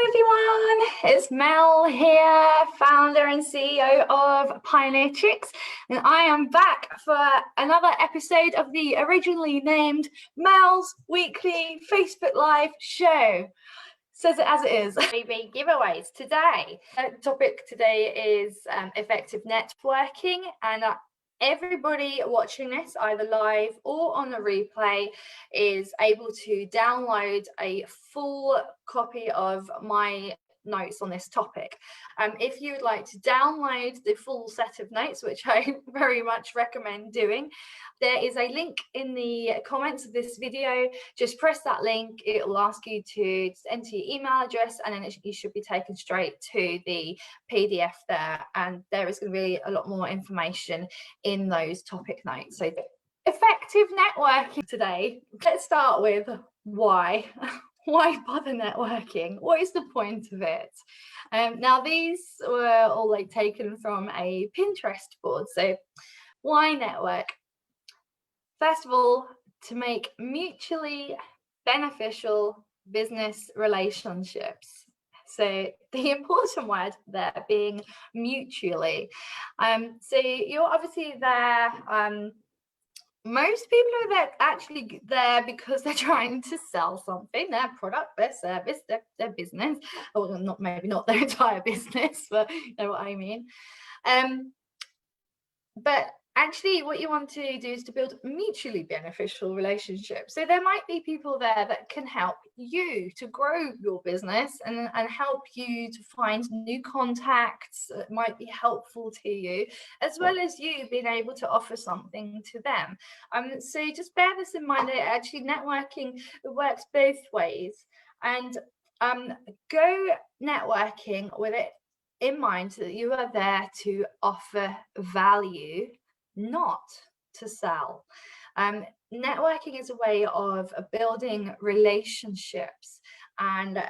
Hello everyone, it's Mel here, founder and CEO of Pioneer Chicks, and I am back for another episode of the originally named Mel's Weekly Facebook Live show. Says it as it is. Freebie giveaways today. The topic today is effective networking, and everybody watching this either live or on the replay is able to download a full copy of my notes on this topic. If you would like to download the full set of notes, which I very much recommend doing, there is a link in the comments of this video. Just press that link. It will ask you to enter your email address, and then you should be taken straight to the PDF there, and there is going to be a lot more information in those topic notes. So effective networking today. Let's start with why. Why bother networking? What is the point of it? Now these were all taken from a Pinterest board. So why network? First of all, to make mutually beneficial business relationships. So the important word there being mutually. So you're obviously there. Most people are there actually there because they're trying to sell something, their product, their service, their business. Well, maybe not their entire business, but you know what I mean. But actually what you want to do is to build mutually beneficial relationships. So there might be people there that can help you to grow your business and help you to find new contacts that might be helpful to you, as well as you being able to offer something to them. So just bear this in mind, that actually networking works both ways, and go networking with it in mind that you are there to offer value, not to sell. Networking is a way of building relationships, and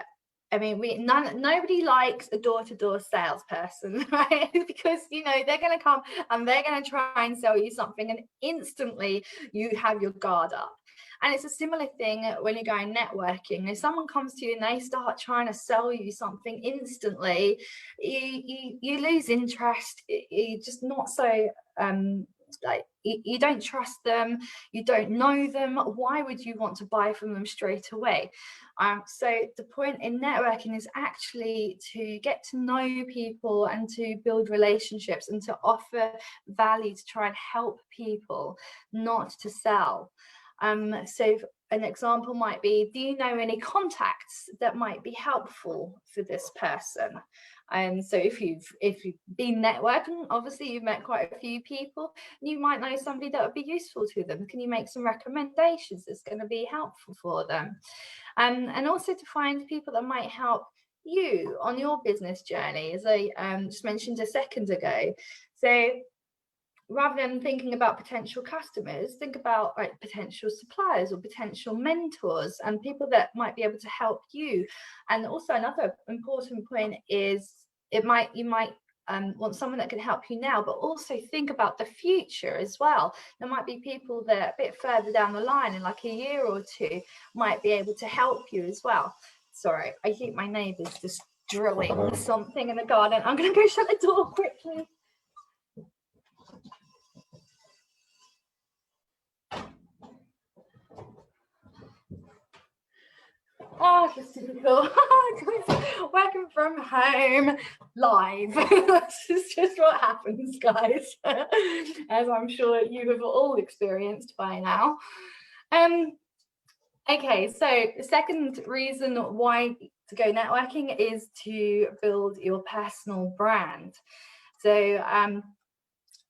I mean, nobody likes a door-to-door salesperson, right? Because they're going to come and they're going to try and sell you something, and instantly you have your guard up. And it's a similar thing when you're going networking. If someone comes to you and they start trying to sell you something instantly, you lose interest. You're just not so you don't trust them, you don't know them. Why would you want to buy from them straight away? So the point in networking is actually to get to know people and to build relationships and to offer value, to try and help people, not to sell. So an example might be, do you know any contacts that might be helpful for this person? So if you've been networking, obviously you've met quite a few people, you might know somebody that would be useful to them. Can you make some recommendations that's going to be helpful for them? And also to find people that might help you on your business journey, as I just mentioned a second ago. So rather than thinking about potential customers, think about potential suppliers or potential mentors and people that might be able to help you. And also another important point is you might want someone that can help you now, but also think about the future as well. There might be people that a bit further down the line, in like a year or two, might be able to help you as well. Sorry, I think my neighbour's just drilling something in the garden. I'm going to go shut the door quickly. Oh, just typical. Working from home live. This is just what happens, guys, as I'm sure you have all experienced by now. Okay, so the second reason why to go networking is to build your personal brand. So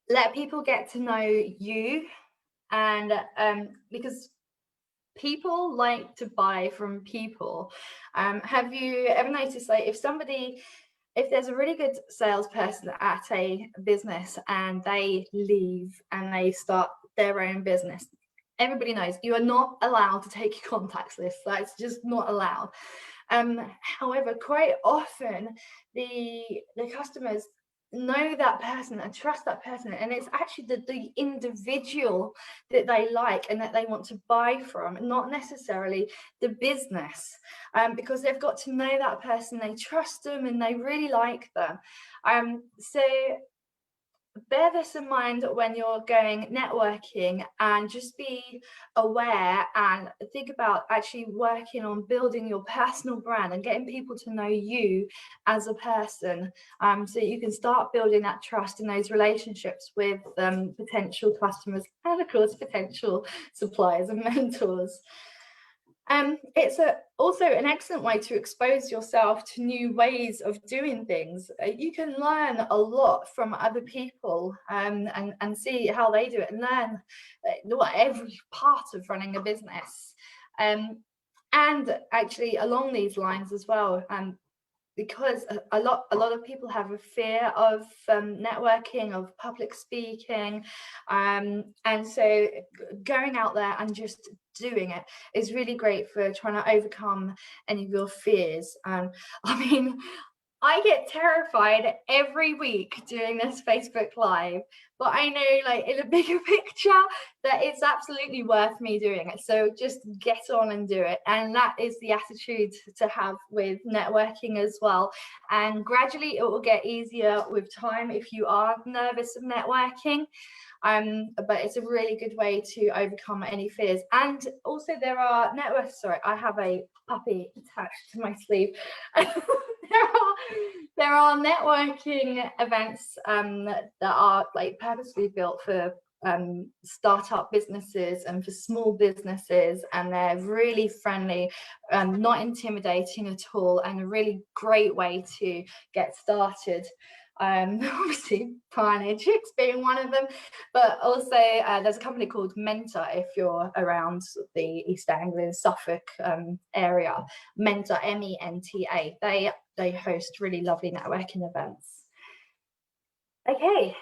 let people get to know you, and because people like to buy from people. Have you ever noticed, if there's a really good salesperson at a business and they leave and they start their own business, everybody knows you are not allowed to take your contacts list. That's just not allowed. However, quite often the customers know that person and trust that person, and it's actually the individual that they like and that they want to buy from, not necessarily the business, because they've got to know that person, they trust them, and they really like them. So bear this in mind when you're going networking, and just be aware and think about actually working on building your personal brand and getting people to know you as a person, so you can start building that trust in those relationships with potential customers, and of course potential suppliers and mentors. It's also an excellent way to expose yourself to new ways of doing things. You can learn a lot from other people, and see how they do it, and learn every part of running a business. And actually along these lines as well, because a lot of people have a fear of networking, of public speaking, and so going out there and just doing it is really great for trying to overcome any of your fears. I mean, I get terrified every week doing this Facebook Live, but I know, like, in a bigger picture, that it's absolutely worth me doing it. So just get on and do it. And that is the attitude to have with networking as well. And gradually it will get easier with time if you are nervous of networking. But it's a really good way to overcome any fears. And also there are networks, sorry, I have a puppy attached to my sleeve. there are networking events that are like purposely built for startup businesses and for small businesses, and they're really friendly, not intimidating at all, and a really great way to get started. Obviously Pioneer Chicks being one of them, but also there's a company called Mentor if you're around the East Anglia, Suffolk area. Mentor, MENTA. They host really lovely networking events. Okay,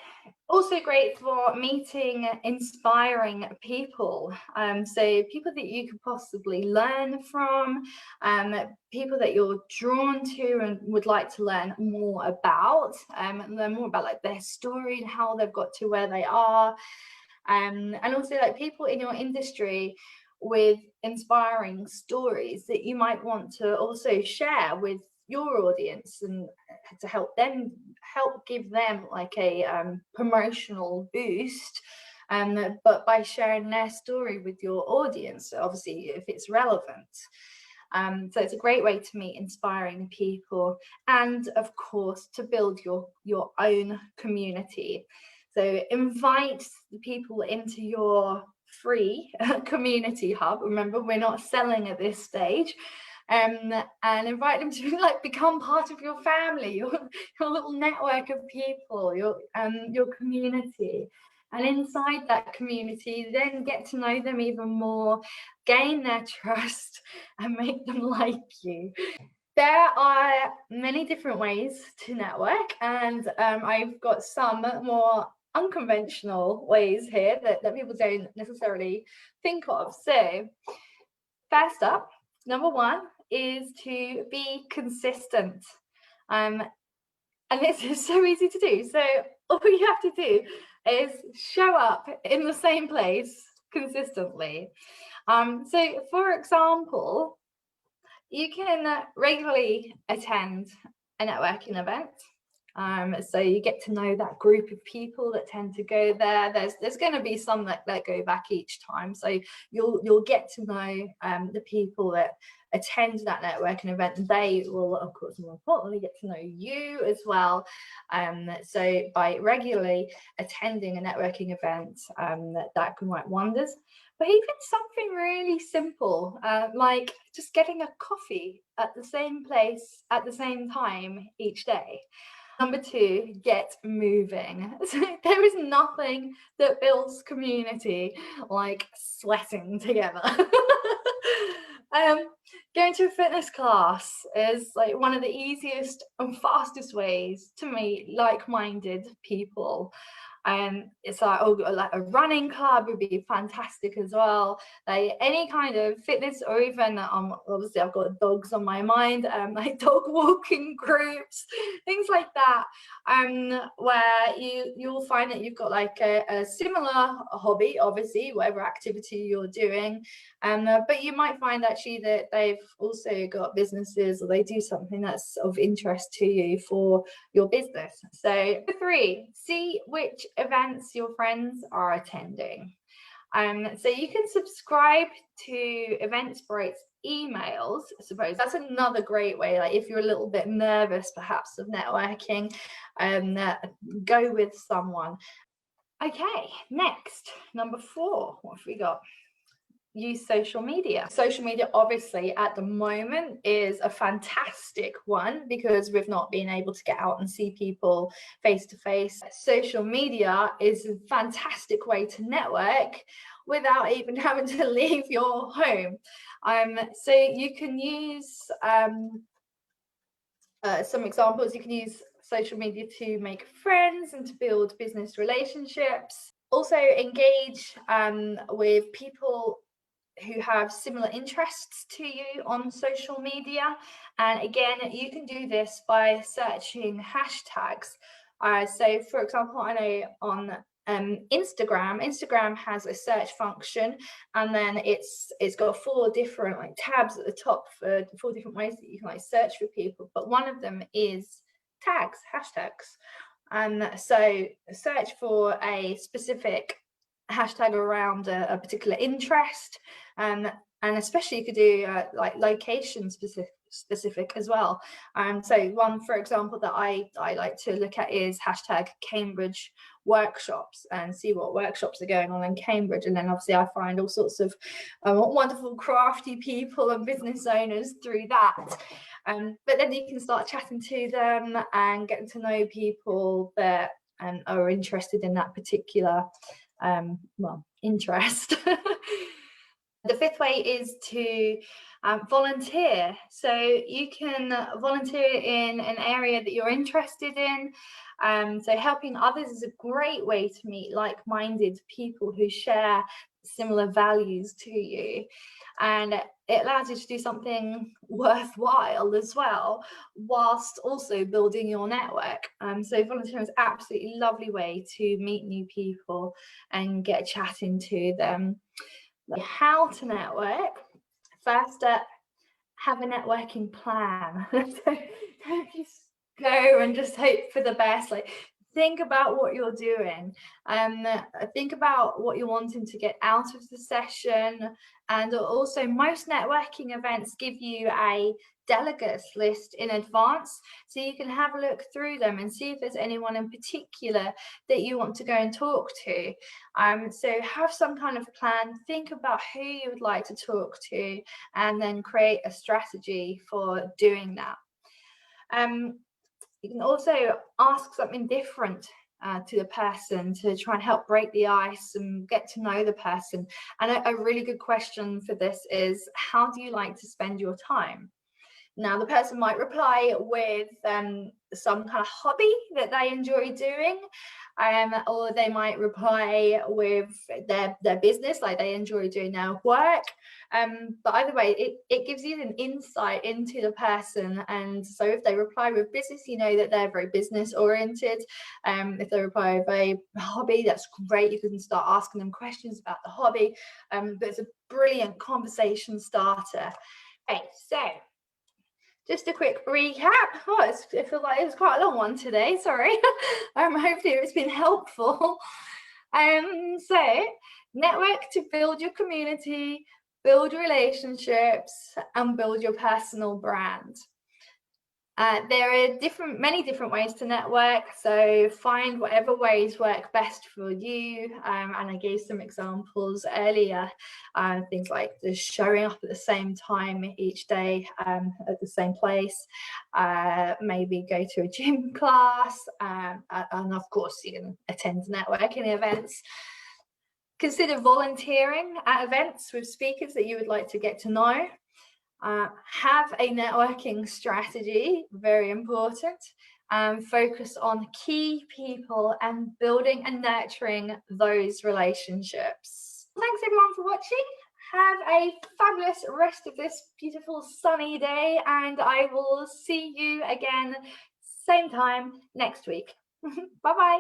also great for meeting inspiring people. So people that you could possibly learn from, people that you're drawn to and would like to learn more about, and learn more about like their story and how they've got to where they are, and also like people in your industry with inspiring stories that you might want to also share with your audience, and to help give them like a promotional boost, but by sharing their story with your audience, obviously if it's relevant. So it's a great way to meet inspiring people, and of course to build your own community. So invite people into your free community hub. Remember, we're not selling at this stage. And invite them to like become part of your family, your little network of people, your community. And inside that community, then get to know them even more, gain their trust, and make them like you. There are many different ways to network, and I've got some more unconventional ways here that people don't necessarily think of. So first up, number one is to be consistent. And this is so easy to do. So all you have to do is show up in the same place consistently. So for example, you can regularly attend a networking event. So you get to know that group of people that tend to go there. There's going to be some that go back each time. So you'll get to know the people that attend that networking event. They will, of course, more importantly, get to know you as well. So by regularly attending a networking event, that can work wonders. But even something really simple, like just getting a coffee at the same place at the same time each day. Number two, get moving. So there is nothing that builds community like sweating together. Going to a fitness class is like one of the easiest and fastest ways to meet like-minded people. It's like, oh, like a running club would be fantastic as well. Like any kind of fitness, or even obviously I've got dogs on my mind, like dog walking groups, things like that, where you'll find that you've got like a similar hobby, obviously whatever activity you're doing, but you might find actually that they've also got businesses, or they do something that's of interest to you for your business. So 3, see which events your friends are attending. So you can subscribe to Eventbrite's emails, I suppose. That's another great way, like if you're a little bit nervous perhaps of networking, go with someone. Okay, next, number 4, what have we got? Use social media. Social media obviously at the moment is a fantastic one because we've not been able to get out and see people face to face. Social media is a fantastic way to network without even having to leave your home. So you can use some examples. You can use social media to make friends and to build business relationships. Also engage with people who have similar interests to you on social media. And again, you can do this by searching hashtags. So for example, I know on Instagram has a search function, and then it's got 4 different like tabs at the top for 4 different ways that you can like search for people, but one of them is tags, hashtags. And so search for a specific hashtag around a particular interest, and especially you could do like location specific as well. So one, for example, that I like to look at is hashtag Cambridge workshops, and see what workshops are going on in Cambridge. And then obviously I find all sorts of wonderful crafty people and business owners through that. But then you can start chatting to them and getting to know people that are interested in that particular interest. The 5th way is to volunteer. So you can volunteer in an area that you're interested in. So helping others is a great way to meet like-minded people who share similar values to you, and it allows you to do something worthwhile as well, whilst also building your network. So volunteering is an absolutely lovely way to meet new people and get chatting to them. How to network? First step, have a networking plan. Don't just go and just hope for the best. Like, think about what you're doing, think about what you're wanting to get out of the session. And also, most networking events give you a delegates list in advance, so you can have a look through them and see if there's anyone in particular that you want to go and talk to. So have some kind of plan, think about who you would like to talk to, and then create a strategy for doing that. You can also ask something different to the person to try and help break the ice and get to know the person. And a really good question for this is, how do you like to spend your time? Now, the person might reply with some kind of hobby that they enjoy doing, or they might reply with their business, like they enjoy doing their work. But either way, it gives you an insight into the person. And so if they reply with business, you know that they're very business oriented. If they reply with a hobby, that's great. You can start asking them questions about the hobby. But it's a brilliant conversation starter. Okay, so just a quick recap. I feel like it was quite a long one today, sorry. Hopefully it's been helpful. So network to build your community, build relationships, and build your personal brand. There are many different ways to network, so find whatever ways work best for you. And I gave some examples earlier, things like just showing up at the same time each day at the same place, maybe go to a gym class, and of course you can attend networking events. Consider volunteering at events with speakers that you would like to get to know. Have a networking strategy, very important, and focus on key people and building and nurturing those relationships. Thanks everyone for watching. Have a fabulous rest of this beautiful sunny day, and I will see you again same time next week. Bye bye.